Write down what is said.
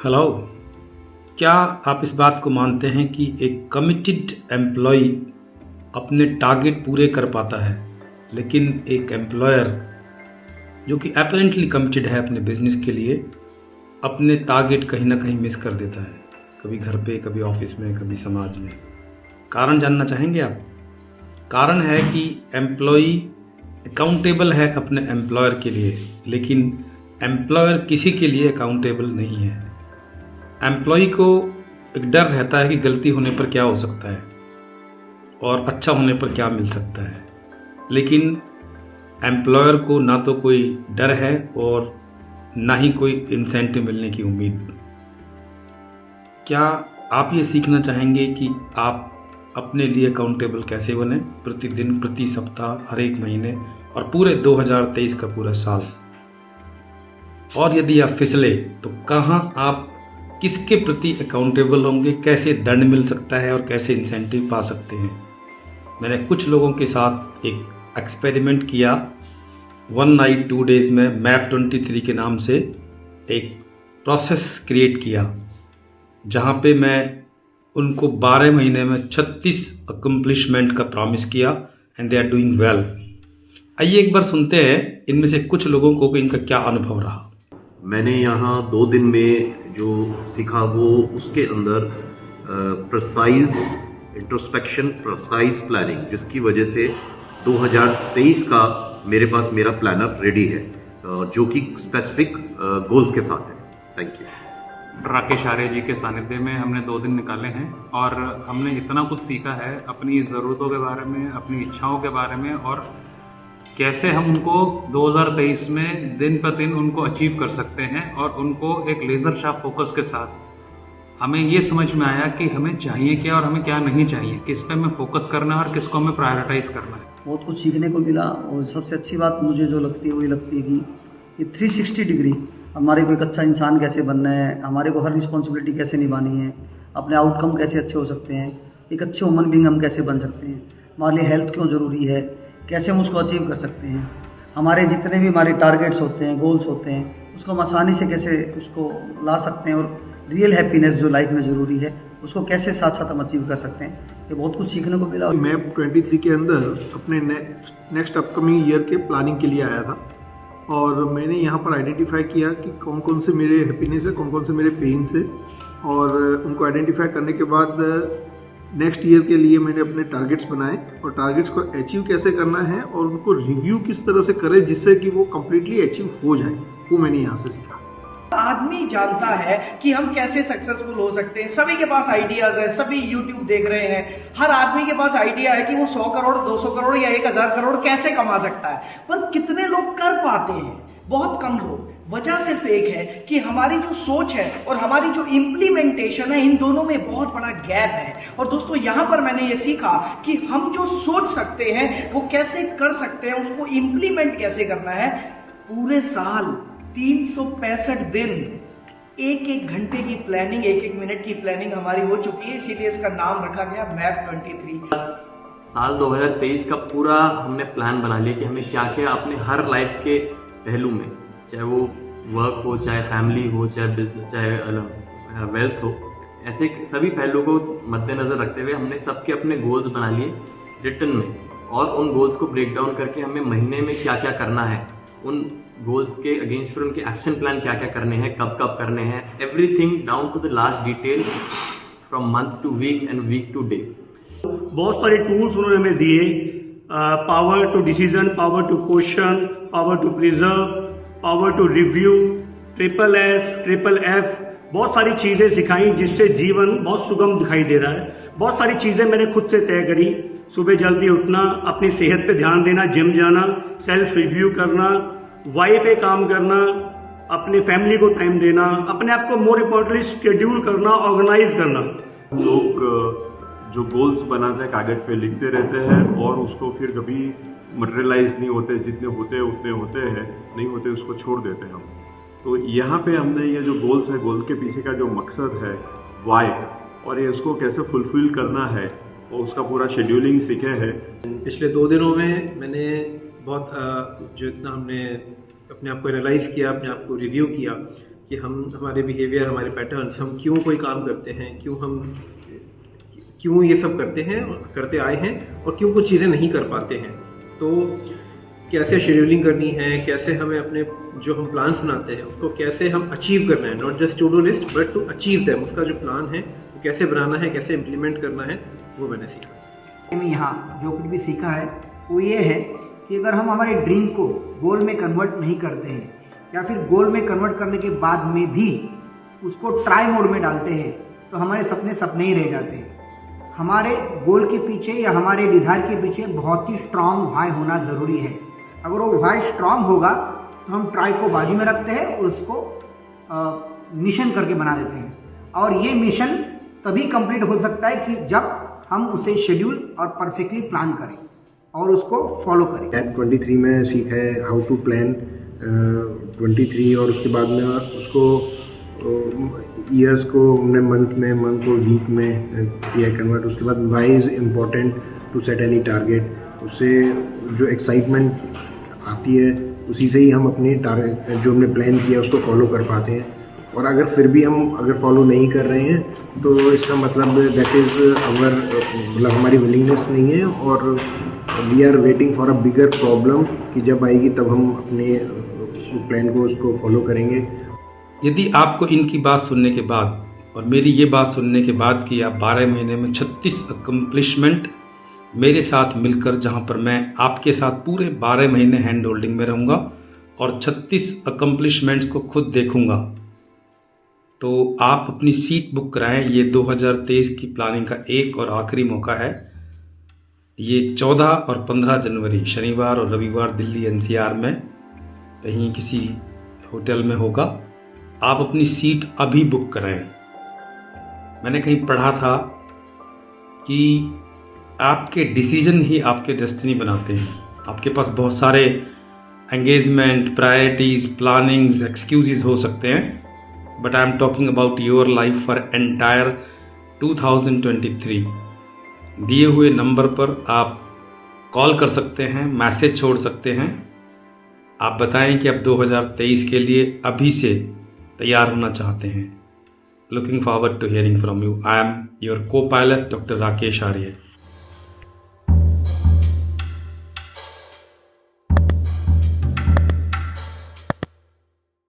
Hello. क्या आप इस बात को मानते हैं कि एक कमिटेड एम्प्लॉय अपने टारगेट पूरे कर पाता है, लेकिन एक एम्प्लॉयर जो कि अपेरेंटली कमिटेड है अपने बिजनेस के लिए, अपने टारगेट कहीं ना कहीं मिस कर देता है, कभी घर पे, कभी ऑफिस में, कभी समाज में? कारण जानना चाहेंगे आप? कारण है कि एम्प्लॉय अकाउंटेबल है अपने एम्प्लॉयर के लिए, लेकिन एम्प्लॉयर किसी के लिए अकाउंटेबल नहीं है। एम्प्लॉय को एक डर रहता है कि गलती होने पर क्या हो सकता है और अच्छा होने पर क्या मिल सकता है, लेकिन एम्प्लॉयर को ना तो कोई डर है और ना ही कोई इंसेंटिव मिलने की उम्मीद। क्या आप ये सीखना चाहेंगे कि आप अपने लिए अकाउंटेबल कैसे बने, प्रतिदिन, प्रति सप्ताह, हर एक महीने और पूरे 2023 का पूरा साल? और यदि आप फिसले तो कहाँ आप किसके प्रति अकाउंटेबल होंगे, कैसे दंड मिल सकता है और कैसे इंसेंटिव पा सकते हैं? मैंने कुछ लोगों के साथ एक एक्सपेरिमेंट किया 1 नाइट 2 डेज में मैप 23 के नाम से एक प्रोसेस क्रिएट किया, जहाँ पे मैं उनको 12 महीने में 36 अकम्पलिशमेंट का प्रॉमिस किया and they are doing well. आइए एक बार सुनते हैं इनमें से कुछ लोगों को कि इनका क्या अनुभव रहा। मैंने यहाँ 2 दिन में जो सीखा वो उसके अंदर प्रिसाइज इंट्रोस्पेक्शन, प्रिसाइज प्लानिंग, जिसकी वजह से 2023 का मेरे पास मेरा प्लानर रेडी है, जो कि स्पेसिफिक गोल्स के साथ है। Thank you. राकेश आर्य जी के सानिध्य में हमने 2 दिन निकाले हैं और हमने इतना कुछ सीखा है अपनी ज़रूरतों के बारे में, अपनी इच्छाओं के बारे में, और कैसे हम उनको 2023 में दिन पर दिन उनको अचीव कर सकते हैं। और उनको एक लेज़र शार्प फोकस के साथ हमें ये समझ में आया कि हमें चाहिए क्या और हमें क्या नहीं चाहिए, किस पे हमें फोकस करना है और किसको हमें प्रायोरिटाइज करना है। बहुत कुछ सीखने को मिला। और सबसे अच्छी बात मुझे जो लगती है वो ये लगती है कि ये 360 डिग्री हमारे को एक अच्छा इंसान कैसे बनना है, हमारे को हर रिस्पॉन्सिबिलिटी कैसे निभानी है, अपने आउटकम कैसे अच्छे हो सकते हैं, एक अच्छे ह्यूमन बीइंग हम कैसे बन सकते हैं, हमारे लिए हेल्थ क्यों ज़रूरी है, कैसे हम उसको अचीव कर सकते हैं, हमारे जितने भी हमारे टारगेट्स होते हैं, गोल्स होते हैं, उसको हम आसानी से कैसे उसको ला सकते हैं, और रियल हैप्पीनेस जो लाइफ में ज़रूरी है उसको कैसे साथ साथ हम अचीव कर सकते हैं। ये बहुत कुछ सीखने को मिला। मैप 23 के अंदर अपने नेक्स्ट अपकमिंग ईयर के प्लानिंग के लिए आया था और मैंने यहाँ पर आइडेंटिफाई किया कि कौन कौन से मेरे हैप्पीनेस है, कौन कौन से मेरे पेन्स है, और उनको आइडेंटिफाई करने के बाद नेक्स्ट ईयर के लिए मैंने अपने टारगेट्स बनाए और टारगेट्स को अचीव कैसे करना है और उनको रिव्यू किस तरह से करें जिससे कि वो कम्प्लीटली अचीव हो जाए, वो मैंने यहाँ से सीखा। आदमी जानता है कि हम कैसे सक्सेसफुल हो सकते हैं। सभी के पास आइडियाज है, सभी यूट्यूब देख रहे हैं, हर आदमी के पास आइडिया है कि वो 100 करोड़ 200 करोड़ या 1000 करोड़ कैसे कमा सकता है, पर कितने लोग कर पाते हैं? बहुत कम लोग। वजह सिर्फ एक है कि हमारी जो सोच है और हमारी जो इम्प्लीमेंटेशन है, इन दोनों में बहुत बड़ा गैप है। और दोस्तों यहाँ पर मैंने ये सीखा कि हम जो सोच सकते हैं वो कैसे कर सकते हैं, उसको इम्प्लीमेंट कैसे करना है। पूरे साल 365 दिन, एक घंटे की प्लानिंग, एक मिनट की प्लानिंग हमारी हो चुकी है, इसीलिए इसका नाम रखा गया मैप 23। साल 2023 का पूरा हमने प्लान बना लिया कि हमें क्या क्या अपने हर लाइफ के पहलू में, चाहे वो वर्क हो, चाहे फैमिली हो, चाहे बिजनेस, चाहे वेल्थ हो, ऐसे सभी पहलू को मद्देनजर रखते हुए हमने सबके अपने गोल्स बना लिए रिटर्न में, और उन गोल्स को ब्रेक डाउन करके हमें महीने में क्या क्या करना है, उन गोल्स के अगेंस्ट फिर उनके एक्शन प्लान क्या क्या करने हैं, कब कब करने हैं, everything down to the last detail, from month to week and week to day. बहुत सारे टूल्स उन्होंने हमें दिए, power to decision, power to question, power to preserve, power to review, triple F, बहुत सारी चीज़ें सिखाई जिससे जीवन बहुत सुगम दिखाई दे रहा है। बहुत सारी चीज़ें मैंने खुद से तय करी। सुबह जल्दी उठना, अपनी सेहत पे ध्यान देना, जिम जाना, सेल्फ रिव्यू करना, वाई पे काम करना, अपने फैमिली को टाइम देना, अपने आप को मोर इम्पोर्टेंटली शेड्यूल करना, ऑर्गेनाइज करना। लोग जो गोल्स बनाते हैं कागज पे लिखते रहते हैं और उसको फिर कभी मटेरियलाइज नहीं होते, जितने होते हैं उतने होते हैं, नहीं होते उसको छोड़ देते हैं हम। तो यहाँ पे हमने ये जो गोल्स है, गोल के पीछे का जो मकसद है, वाई, और ये उसको कैसे फुलफिल करना है और उसका पूरा शेड्यूलिंग सीखे हैं। पिछले 2 दिनों में मैंने बहुत जो इतना हमने अपने आप को एनालाइज किया, अपने आप को रिव्यू किया, कि हम हमारे बिहेवियर, हमारे पैटर्न्स, हम क्यों कोई काम करते हैं, क्यों ये सब करते आए हैं और क्यों कुछ चीज़ें नहीं कर पाते हैं। तो कैसे शेड्यूलिंग करनी है, कैसे हमें अपने जो हम प्लान्स बनाते हैं उसको कैसे हम अचीव करना है, not just to do list but to achieve them. उसका जो प्लान है वो कैसे बनाना है, कैसे इम्प्लीमेंट करना है, वो मैंने सीखा। में यहाँ जो कुछ भी सीखा है वो ये है कि अगर हम हमारे ड्रीम को गोल में कन्वर्ट नहीं करते हैं या फिर गोल में कन्वर्ट करने के बाद में भी उसको ट्राई मोड में डालते हैं तो हमारे सपने सपने ही रह जाते हैं। हमारे गोल के पीछे या हमारे डिज़ायर के पीछे बहुत ही स्ट्रांग व्हाई होना ज़रूरी है। अगर वो व्हाई स्ट्रांग होगा तो हम ट्राई को बाजू में रखते हैं और उसको मिशन करके बना देते हैं। और ये मिशन तभी कंप्लीट हो सकता है कि जब हम उसे शेड्यूल और परफेक्टली प्लान करें और उसको फॉलो करें। टैब 23 में सीखा है हाउ टू प्लान 23 और उसके बाद में उसको ईयर्स को हमने मंथ को वीक में किया कन्वर्ट। उसके बाद why is important to set any target. उससे जो एक्साइटमेंट आती है उसी से ही हम अपने टारगेट जो हमने प्लान किया उसको फॉलो कर पाते हैं। और अगर फिर भी हम फॉलो नहीं कर रहे हैं तो इसका मतलब दैट इज़ मतलब हमारी विलिंगनेस नहीं है और we are waiting for a bigger problem कि जब आएगी तब हम अपने प्लान को उसको फॉलो करेंगे। यदि आपको इनकी बात सुनने के बाद और मेरी ये बात सुनने के बाद कि आप 12 महीने में 36 अकम्पलिशमेंट मेरे साथ मिलकर, जहां पर मैं आपके साथ पूरे 12 महीने हैंड होल्डिंग में रहूँगा और 36 अकम्पलिशमेंट्स को खुद देखूँगा, तो आप अपनी सीट बुक कराएं। ये 2023 की प्लानिंग का एक और आखिरी मौका है। ये 14 और 15 जनवरी शनिवार और रविवार दिल्ली NCR में कहीं किसी होटल में होगा। आप अपनी सीट अभी बुक कराएं। मैंने कहीं पढ़ा था कि आपके डिसीजन ही आपके डेस्टिनी बनाते हैं। आपके पास बहुत सारे एंगेजमेंट, प्रायोरिटीज़, प्लानिंग्स, एक्सक्यूजेस हो सकते हैं, but I am talking about your life for entire 2023। दिए हुए नंबर पर आप कॉल कर सकते हैं, मैसेज छोड़ सकते हैं। आप बताएं कि आप 2023 के लिए अभी से तैयार होना चाहते हैं। Looking forward to hearing from you. I am your copilot doctor Rakesh Arya.